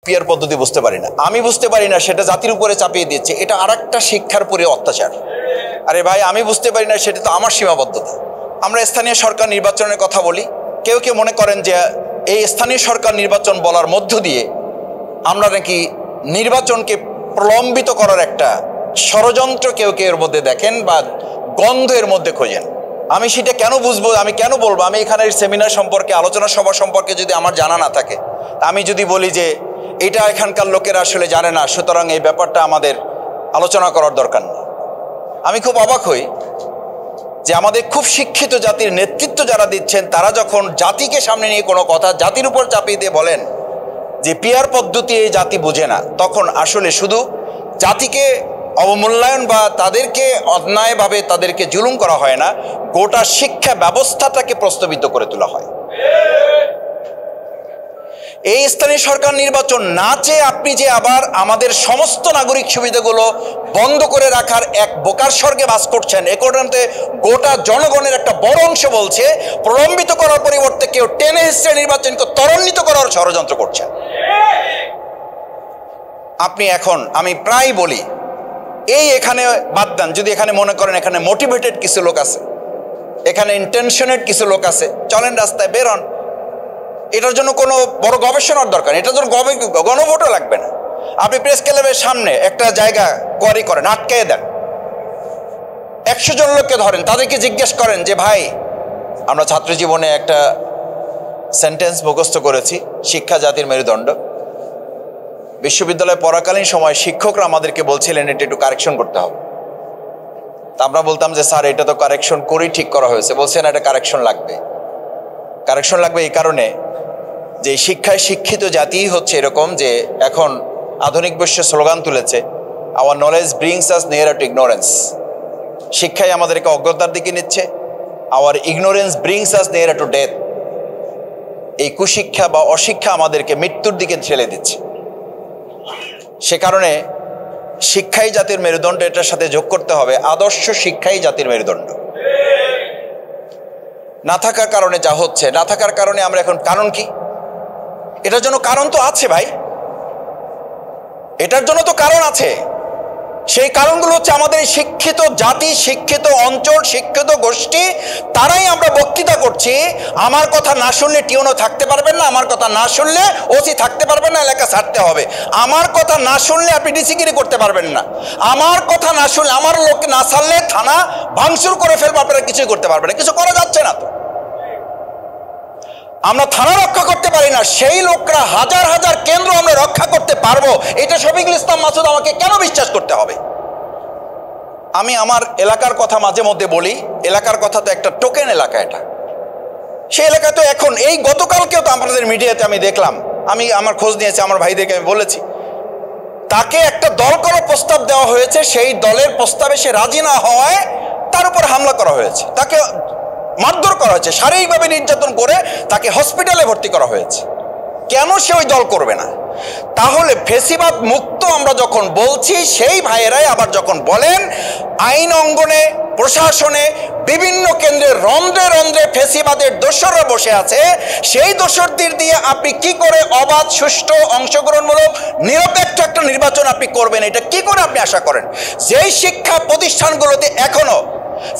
Peer পদ্ধতি বুঝতে পারি না, আমি বুঝতে পারি না, সেটা জাতির উপরে চাপিয়ে দিচ্ছে। এটা আরেকটা শিক্ষার পরে অত্যাচার। আরে ভাই, আমি বুঝতে পারি না, সেটা তো আমার সীমাবদ্ধতা। আমরা স্থানীয় সরকার নির্বাচনের কথা বলি, কেউ কেউ মনে করেন যে এই স্থানীয় সরকার নির্বাচন বলার মধ্য দিয়ে আমরা নাকি নির্বাচনকে প্রলম্বিত করার একটা ষড়যন্ত্র কেউ কেউ এর মধ্যে দেখেন বা গন্ধ এর মধ্যে খোঁজেন। আমি সেটা কেন বুঝবো, আমি কেন বলবো? আমি এখানের সেমিনার সম্পর্কে, আলোচনা সভা সম্পর্কে যদি আমার জানা না থাকে, আমি যদি বলি যে এটা এখানকার লোকেরা আসলে জানে না, সুতরাং এই ব্যাপারটা আমাদের আলোচনা করার দরকার নেই। আমি খুব অবাক হই যে আমাদের খুব শিক্ষিত জাতির নেতৃত্ব যারা দিচ্ছেন, তারা যখন জাতিকে সামনে নিয়ে কোনো কথা জাতির উপর চাপিয়ে দিয়ে বলেন যে পিয়ার পদ্ধতি এই জাতি বুঝে না, তখন আসলে শুধু জাতিকে অবমূল্যায়ন বা তাদেরকে অন্যায়ভাবে তাদেরকে জুলুম করা হয় না, গোটা শিক্ষা ব্যবস্থাটাকে প্রস্তাবিত করে তোলা হয়। এই স্থানীয় সরকার নির্বাচন না চেয়ে আপনি যে আবার আমাদের সমস্ত নাগরিক সুবিধাগুলো বন্ধ করে রাখার এক বোকার স্বর্গে বাস করছেন, এ কারণে গোটা জনগণের একটা বড় অংশ বলছে প্রলম্বিত করার পরিবর্তে কেউ টেনে হিসেবে নির্বাচনকে ত্বরান্বিত করার ষড়যন্ত্র করছেন। আপনি এখন, আমি প্রায় বলি, এখানে বাদ দেন, যদি এখানে মনে করেন এখানে মোটিভেটেড কিছু লোক আছে, এখানে ইন্টেনশনেড কিছু লোক আছে, চলেন রাস্তায় বেরোন। এটার জন্য কোনো বড় গবেষণার দরকার নেই, এটার জন্য গণভোটও লাগবে না। আপনি প্রেস ক্লাবের সামনে একটা জায়গা কোয়ারি করেন, আটকে দেন, 100 জন লোককে ধরেন, তাদেরকে জিজ্ঞেস করেন যে ভাই, আমরা ছাত্র জীবনে একটা সেন্টেন্স মুখস্থ করেছি, শিক্ষা জাতির মেরুদণ্ড। বিশ্ববিদ্যালয়ে পড়াকালীন সময় শিক্ষকরা আমাদেরকে বলছিলেন এটা একটু কারেকশন করতে হবে। তা আমরা বলতাম যে স্যার, এটা তো কারেকশন করেই ঠিক করা হয়েছে। বলছেন এটা কারেকশন লাগবে। কারেকশন লাগবে এই কারণে যে শিক্ষায় শিক্ষিত জাতিই হচ্ছে এরকম যে এখন আধুনিক বিশ্বে স্লোগান তুলেছে, আওয়ার নলেজ ব্রিংস আস নিয়ারার টু ইগনোরেন্স। শিক্ষাই আমাদেরকে অজ্ঞতার দিকে নিচ্ছে, hour ignorance brings us নিয়ারার to death. এই কুশিক্ষা বা অশিক্ষা আমাদেরকে মৃত্যুর দিকে ঠেলে দিচ্ছে। সে কারণে শিক্ষাই জাতির মেরুদণ্ড, এটার সাথে যোগ করতে হবে আদর্শ শিক্ষাই জাতির মেরুদণ্ড। না থাকার কারণে যা হচ্ছে, না থাকার কারণে আমরা এখন, কারণ কি? এটার জন্য কারণ তো আছে ভাই, এটার জন্য তো কারণ আছে। সেই কারণগুলো হচ্ছে আমাদের শিক্ষিত জাতি, শিক্ষিত অঞ্চল, শিক্ষিত গোষ্ঠী, তারাই আমরা বক্তৃতা করছি। আমার কথা না শুনলে টিউনও থাকতে পারবেন না, আমার কথা না শুনলে ওসি থাকতে পারবেন না, এলাকা ছাড়তে হবে। আমার কথা না শুনলে আপনি ডিসিগিরি করতে পারবেন না, আমার কথা না শুনলে, আমার লোক না ছাড়লে থানা ভাঙচুর করে ফেলবো, আপনারা কিছুই করতে পারবেন না। কিছু করা যাচ্ছে না তো। আমরা থানা রক্ষা করতে পারি না, সেই লোকরা হাজার হাজার কেন্দ্র আমরা রক্ষা করতে পারবো, এটা শফিকুল ইসলাম মাসুদ আমাকে কেন বিশ্বাস করতে হবে? আমি আমার এলাকার কথা মাঝে মধ্যে বলি, এলাকার কথা তো একটা টোকেন এলাকা, এটা সেই এলাকা তো এখন, এই গতকালকেও তো আমাদের মিডিয়াতে আমি দেখলাম, আমি আমার খোঁজ নিয়েছি, আমার ভাইদেরকে আমি বলেছি, তাকে একটা দল করার প্রস্তাব দেওয়া হয়েছে, সেই দলের প্রস্তাবে সে রাজি না হওয়ায় তার উপর হামলা করা হয়েছে, তাকে মারধর করা হয়েছে, শারীরিকভাবে নির্যাতন করে তাকে হসপিটালে ভর্তি করা হয়েছে। কেন সে ওই দল করবে না? তাহলে ফেসিবাদ মুক্ত আমরা যখন বলছি, সেই ভাইয়েরাই আবার যখন বলেন আইন অঙ্গনে, প্রশাসনে, বিভিন্ন কেন্দ্রে রন্ধ্রে রন্ধ্রে ফেসিবাদের দোসররা বসে আছে, সেই দোসরদের দিয়ে আপনি কি করে অবাধ, সুষ্ঠু, অংশগ্রহণমূলক, নিরপেক্ষ একটা নির্বাচন আপনি করবেন? এটা কি করে আপনি আশা করেন? যেই শিক্ষা প্রতিষ্ঠানগুলোতে এখনো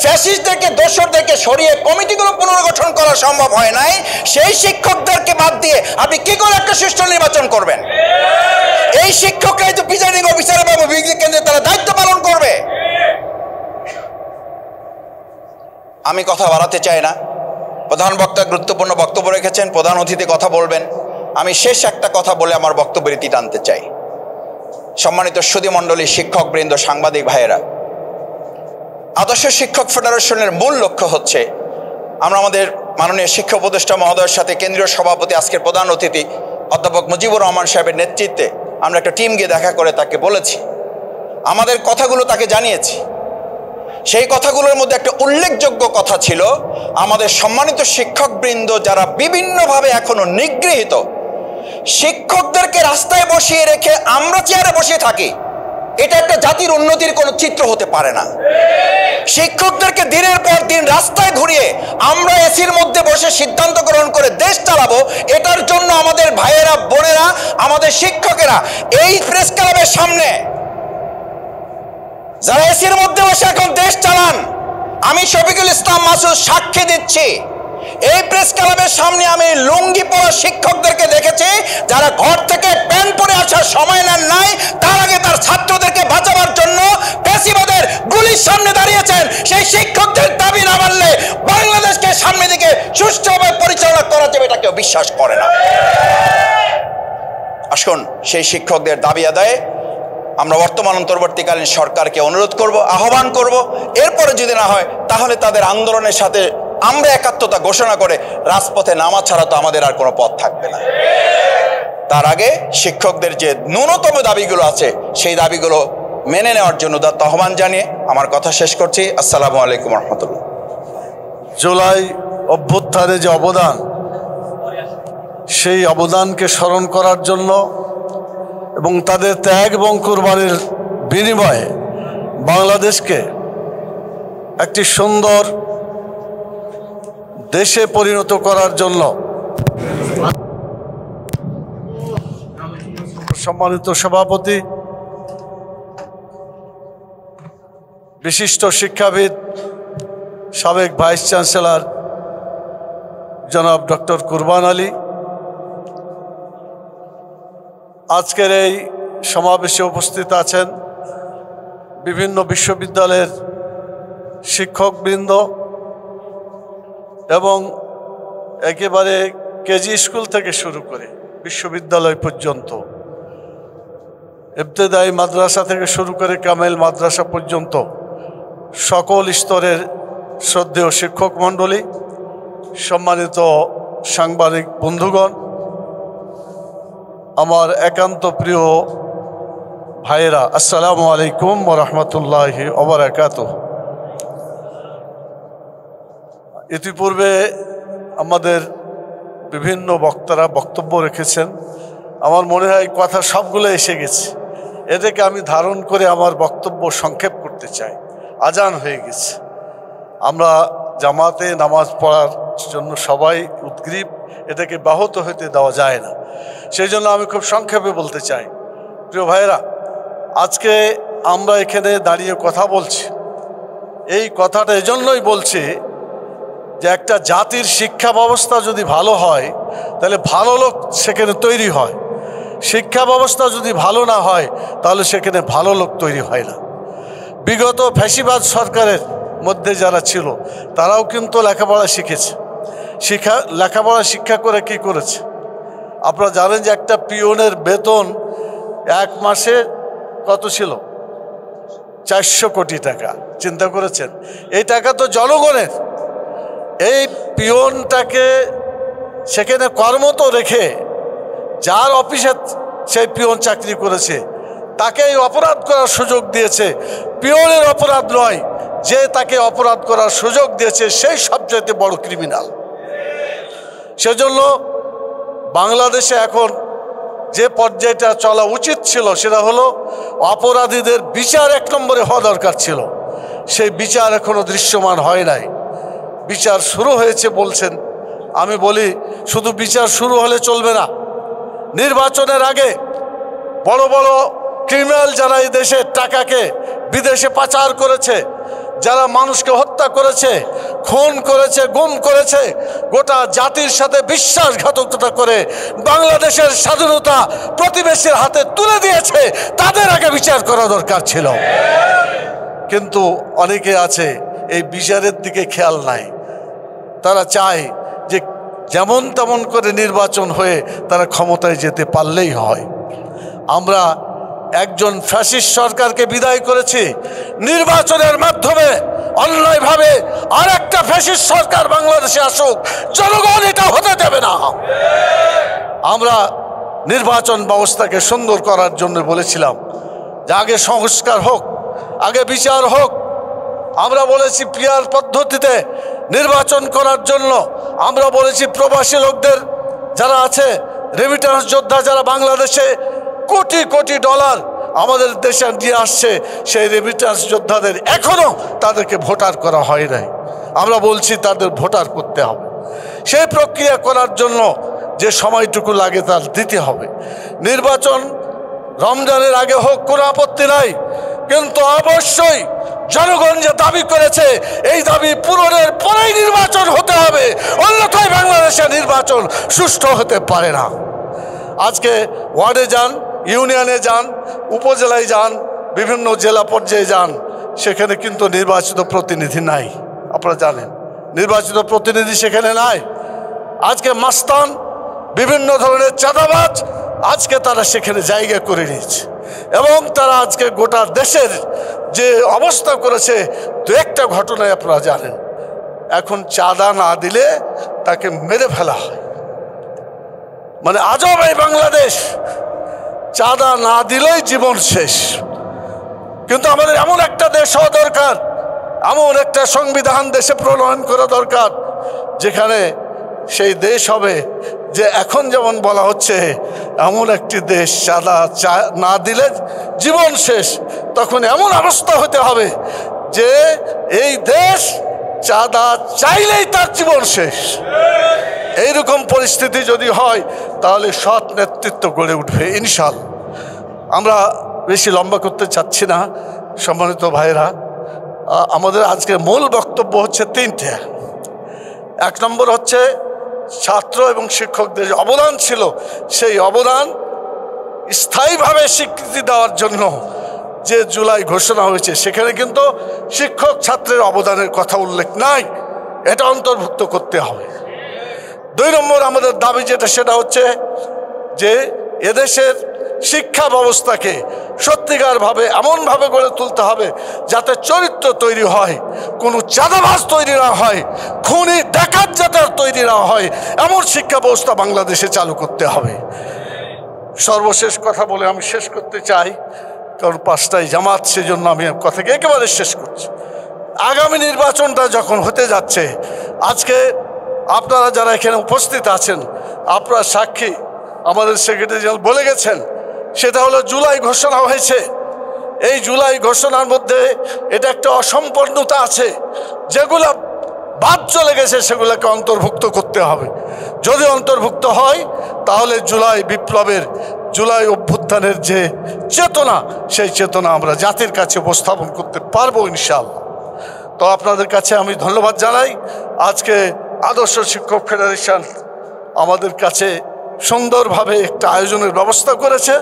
ফ্যাসিস্টদেরকে, দোসরদেরকে সরিয়ে কমিটিগুলো পুনর্গঠন করা সম্ভব হয় নাই, সেই শিক্ষকদেরকে বাদ দিয়ে আপনি কি করে একটা সুষ্ঠু নির্বাচন করবেন? এই শিক্ষকরাই তো প্রিজাইডিং অফিসার এবং বিজ্ঞ কেন্দ্রে তারা দায়িত্ব পালন করবে। আমি কথা বাড়াতে চাই না, প্রধান বক্তা গুরুত্বপূর্ণ বক্তব্য রেখেছেন, প্রধান অতিথি কথা বলবেন। আমি শেষ একটা কথা বলে আমার বক্তব্যের ইতি টানতে চাই। সম্মানিত সুধীমণ্ডলী, শিক্ষকবৃন্দ, সাংবাদিক ভাইয়েরা, আদর্শ শিক্ষক ফেডারেশনের মূল লক্ষ্য হচ্ছে, আমরা আমাদের মাননীয় শিক্ষা উপদেষ্টা মহোদয়ের সাথে কেন্দ্রীয় সভাপতি, আজকের প্রধান অতিথি অধ্যাপক মুজিবুর রহমান সাহেবের নেতৃত্বে আমরা একটা টিম গিয়ে দেখা করে তাকে বলেছি, আমাদের কথাগুলো তাকে জানিয়েছি। সেই কথাগুলোর মধ্যে একটা উল্লেখযোগ্য কথা ছিল, আমাদের সম্মানিত শিক্ষকবৃন্দ যারা বিভিন্নভাবে এখনো নিগৃহীত, শিক্ষকদেরকে রাস্তায় বসিয়ে রেখে আমরা চেয়ারে বসিয়ে থাকি, এটা একটা জাতির উন্নতির কোনো চিত্র হতে পারে না। শিক্ষকদেরকে দিনের পর দিন রাস্তায় ঘুরিয়ে আমরা এসির মধ্যে বসে সিদ্ধান্ত গ্রহণ করে দেশ চালাবো, এটার জন্য আমাদের ভাইয়েরা বোনেরা আমাদের শিক্ষকেরা এই প্রেস ক্লাবের সামনে যারা এসির মধ্যে বসে এখন দেশ চালান, আমি শফিকুল ইসলাম মাসুদ সাক্ষী দিচ্ছি, এই প্রেস ক্লাবের সামনে আমি লুঙ্গি পরা শিক্ষকদেরকে দেখেছি যারা ঘর থেকে প্যান্ট পরে আসার সময় নেন নাই, তার আগে তার ছাত্রদেরকে বাঁচাবার জন্য ফ্যাসিবাদের গুলির সামনে দাঁড়িয়েছেন। সেই শিক্ষকদের দাবি না মানলে বাংলাদেশকে সামনে দিকে সুষ্ঠুভাবে পরিচালনা করা যাবে এটা কেউ বিশ্বাস করে না। আসুন সেই শিক্ষকদের দাবি আদায়ে আমরা বর্তমান অন্তর্বর্তীকালীন সরকারকে অনুরোধ করব, আহ্বান করব, এরপরে যদি না হয় তাহলে তাদের আন্দোলনের সাথে আমরা একাত্মতা ঘোষণা করে রাজপথে নামা ছাড়া তো আমাদের আর কোনো পথ থাকবে না। তার আগে শিক্ষকদের যে ন্যূনতম দাবিগুলো আছে সেই দাবিগুলো মেনে নেওয়ার জন্য তার আহ্বান জানিয়ে আমার কথা শেষ করছি। আসসালামু আলাইকুম রহমতুল্লাহ। জুলাই অভ্যুত্থানে যে অবদান, সেই অবদানকে স্মরণ করার জন্য এবং তাদের ত্যাগ এবং কুরবানির বিনিময়ে বাংলাদেশকে একটি সুন্দর দেশে পরিণত করার জন্য সম্মানিত সভাপতি, বিশিষ্ট শিক্ষাবিদ, সাবেক ভাইস চ্যান্সেলর জনাব ডক্টর কুরবান আলী, আজকের এই সমাবেশে উপস্থিত আছেন বিভিন্ন বিশ্ববিদ্যালয়ের শিক্ষকবৃন্দ এবং একেবারে কেজি স্কুল থেকে শুরু করে বিশ্ববিদ্যালয় পর্যন্ত, ইবতেদায়ী মাদ্রাসা থেকে শুরু করে কামেল মাদ্রাসা পর্যন্ত সকল স্তরের শ্রদ্ধেয় শিক্ষক মণ্ডলী, সম্মানিত সাংবাদিক বন্ধুগণ, আমার একান্ত প্রিয় ভাইয়েরা, আসসালামু আলাইকুম ওয়া রাহমাতুল্লাহি ওয়া বারাকাতুহু। ইতিপূর্বে আমাদের বিভিন্ন বক্তারা বক্তব্য রেখেছেন, আমার মনে হয় কথা সবগুলো এসে গেছে। এটাকে আমি ধারণ করে আমার বক্তব্য সংক্ষেপ করতে চাই। আজান হয়ে গেছে, আমরা জামাতে নামাজ পড়ার জন্য সবাই উদ্গ্রীব, এটাকে ব্যাহত হতে দেওয়া যায় না। সেই জন্য আমি খুব সংক্ষেপে বলতে চাই। প্রিয় ভাইয়েরা, আজকে আমরা এখানে দাঁড়িয়ে কথা বলছি, এই কথাটা এজন্যই বলছি যে একটা জাতির শিক্ষা ব্যবস্থা যদি ভালো হয় তাহলে ভালো লোক সেখানে তৈরি হয়, শিক্ষা ব্যবস্থা যদি ভালো না হয় তাহলে সেখানে ভালো লোক তৈরি হয় না। বিগত ফ্যাসিবাদ সরকারের মধ্যে যারা ছিল তারাও কিন্তু লেখাপড়া শিখেছে, লেখাপড়া শিক্ষা করে কি করেছে আপনারা জানেন যে একটা পিওনের বেতন এক মাসে কত ছিল? 400 কোটি টাকা। চিন্তা করেছেন? এই টাকা তো জনগণের। এই পিওনটাকে সেখানে কর্মরত রেখে যার অফিসে সেই পিওন চাকরি করেছে তাকে এই অপরাধ করার সুযোগ দিয়েছে। পিওনের অপরাধ নয়, যে তাকে অপরাধ করার সুযোগ দিয়েছে সেই সবচেয়ে বড় ক্রিমিনাল। সেজন্য বাংলাদেশে এখন যে পর্যায়টা চলা উচিত ছিল সেটা হলো অপরাধীদের বিচার এক নম্বরে হওয়া দরকার ছিল। সেই বিচার এখনো দৃশ্যমান হয় নাই। বিচার শুরু হয়েছে বলছেন, আমি বলি শুধু বিচার শুরু হলে চলবে না। নির্বাচনের আগে বড় বড় ক্রিমিনাল যারা এই দেশের টাকাকে বিদেশে পাচার করেছে, যারা মানুষকে হত্যা করেছে, খুন করেছে, গুম করেছে, গোটা জাতির সাথে বিশ্বাসঘাতকতা করে বাংলাদেশের স্বাধীনতা প্রতিবেশীর হাতে তুলে দিয়েছে, তাদের আগে বিচার করা দরকার ছিল। কিন্তু অনেকে আছে এই বিচারের দিকে খেয়াল নাই। তারা চায় যে যেমন তেমন করে নির্বাচন হয়ে তারা ক্ষমতায় যেতে পারলেই হয়। আমরা একজন ফ্যাসিস্ট সরকারকে বিদায় করেছি, নির্বাচনের মাধ্যমে অন্যায়ভাবে আর একটা ফ্যাসিস্ট সরকার বাংলাদেশে আসুক, জনগণ এটা হতে দেবে না। আমরা নির্বাচন ব্যবস্থাকে সুন্দর করার জন্য বলেছিলাম যে আগে সংস্কার হোক, আগে বিচার হোক। আমরা বলেছি পিআর পদ্ধতিতে নির্বাচন করার জন্য। আমরা বলেছি প্রবাসী লোকদের যারা আছে, রেমিটেন্স যোদ্ধা যারা বাংলাদেশে কোটি কোটি ডলার আমাদের দেশে নিয়ে আসছে সেই রেমিটেন্স যোদ্ধাদের এখনও তাদেরকে ভোটার করা হয় নাই। আমরা বলছি তাদের ভোটার করতে হবে। সেই প্রক্রিয়া করার জন্য যে সময়টুকু লাগে তার দিতে হবে। নির্বাচন রমজানের আগে হোক, কোনো আপত্তি নাই, কিন্তু অবশ্যই জনগণ যে দাবি করেছে এই দাবি পূরণের পরেই নির্বাচন হতে হবে, অন্যথায় বাংলাদেশের নির্বাচন সুষ্ঠু হতে পারে না। আজকে ওয়ার্ডে যান, ইউনিয়নে যান, উপজেলায় যান, বিভিন্ন জেলা পর্যায়ে যান, সেখানে কিন্তু নির্বাচিত প্রতিনিধি নাই। আপনারা জানেন নির্বাচিত প্রতিনিধি সেখানে নাই। আজকে মাস্তান, বিভিন্ন ধরনের চাঁদাবাজ আজকে তারা সেখানে জায়গা করে নিয়েছে এবং তারা আজকে গোটা দেশের যে অবস্থা করেছে, দু একটা ঘটনায় আপনারা জানেন। এখন চাঁদা না দিলে তাকে মেরে ফেলা হয়। মানে আজব এই বাংলাদেশ, চাঁদা না দিলেই জীবন শেষ। কিন্তু আমাদের এমন একটা দেশ হওয়া দরকার, এমন একটা সংবিধান দেশে প্রণয়ন করা দরকার যেখানে সেই দেশ হবে যে এখন যেমন বলা হচ্ছে এমন একটি দেশ, চাঁদা না দিলে জীবন শেষ। তখন এমন অবস্থা হতে হবে যে এই দেশ চাঁদা চাইলেই তার জীবন শেষ। এইরকম পরিস্থিতি যদি হয় তাহলে সৎ নেতৃত্ব গড়ে উঠবে ইনশাআল্লাহ। আমরা বেশি লম্বা করতে চাচ্ছি না। সম্মানিত ভাইরা, আমাদের আজকের মূল বক্তব্য হচ্ছে তিনটে। এক নম্বর হচ্ছে ছাত্র এবং শিক্ষকদের যে অবদান ছিল, সেই অবদান স্থায়ীভাবে স্বীকৃতি দেওয়ার জন্য যে জুলাই ঘোষণা হয়েছে সেখানে কিন্তু শিক্ষক ছাত্রের অবদানের কথা উল্লেখ নাই, এটা অন্তর্ভুক্ত করতে হবে। দুই নম্বর আমাদের দাবি যেটা, সেটা হচ্ছে যে এদেশের শিক্ষা ব্যবস্থাকে সত্যিকারভাবে এমনভাবে গড়ে তুলতে হবে যাতে চরিত্র তৈরি হয়, কোনো চাঁদাবাজ তৈরি না হয়, খুনি ডাকাত যাতে তৈরি না হয়, এমন শিক্ষা ব্যবস্থা বাংলাদেশে চালু করতে হবে। সর্বশেষ কথা বলে আমি শেষ করতে চাই, কারণ 5টায় জামাত, সেজন্য আমি কথাকে একেবারে শেষ করছি। আগামী নির্বাচনটা যখন হতে যাচ্ছে, আজকে আপনারা যারা এখানে উপস্থিত আছেন, আপনারা সাক্ষী, আমাদের সেক্রেটারি জেনারেল বলে গেছেন, সেটা হলো জুলাই ঘোষণা হয়েছে। এই জুলাই ঘোষণার মধ্যে এটা একটা অসম্পূর্ণতা আছে, যেগুলো বাদ চলে গেছে সেগুলোকে অন্তর্ভুক্ত করতে হবে। যদি অন্তর্ভুক্ত হয় তাহলে জুলাই বিপ্লবের, জুলাই অভ্যুত্থানের যে চেতনা, সেই চেতনা আমরা জাতির কাছে উপস্থাপন করতে পারবো ইনশাআল্লাহ। তো আপনাদের কাছে আমি ধন্যবাদ জানাই। আজকে আদর্শ শিক্ষক ফেডারেশন আমাদের কাছে সুন্দরভাবে একটা আয়োজনের ব্যবস্থা করেছে,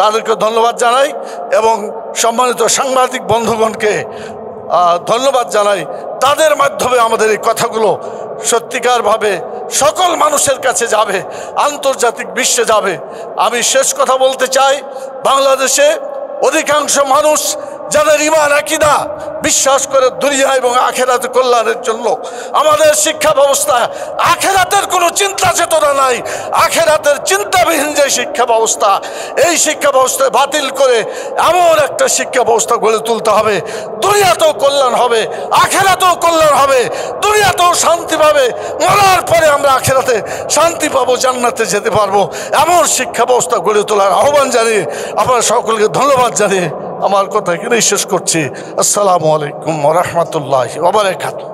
তাদেরকে ধন্যবাদ জানাই এবং সম্মানিত সাংবাদিক বন্ধুগণকে ধন্যবাদ জানাই। তাদের মাধ্যমে আমাদের এই কথাগুলো সত্যিকারভাবে সকল মানুষের কাছে যাবে, আন্তর্জাতিক বিশ্বে যাবে। আমি শেষ কথা বলতে চাই, বাংলাদেশে অধিকাংশ মানুষ যাদের ঈমান আকীদা বিশ্বাস করে দুনিয়া এবং আখেরাতে কল্যাণের জন্য, আমাদের শিক্ষা ব্যবস্থা আখেরাতের কোনো চিন্তা চেতনা নাই। আখেরাতের চিন্তাবিহীন যে শিক্ষা ব্যবস্থা, এই শিক্ষা ব্যবস্থা বাতিল করে এমন একটা শিক্ষা ব্যবস্থা গড়ে তুলতে হবে, দুনিয়াতেও কল্যাণ হবে, আখেরাতেও কল্যাণ হবে, দুনিয়াতেও শান্তি পাবে, মরার পরে আমরা আখেরাতে শান্তি পাবো, জান্নাতে যেতে পারবো, এমন শিক্ষা ব্যবস্থা গড়ে তোলার আহ্বান জানিয়ে আপনারা সকলকে ধন্যবাদ জানিয়ে আমার কথা এখানেই শেষ করছি। আসসালামু আলাইকুম ওয়া রাহমাতুল্লাহি ওয়া বারাকাতুহু।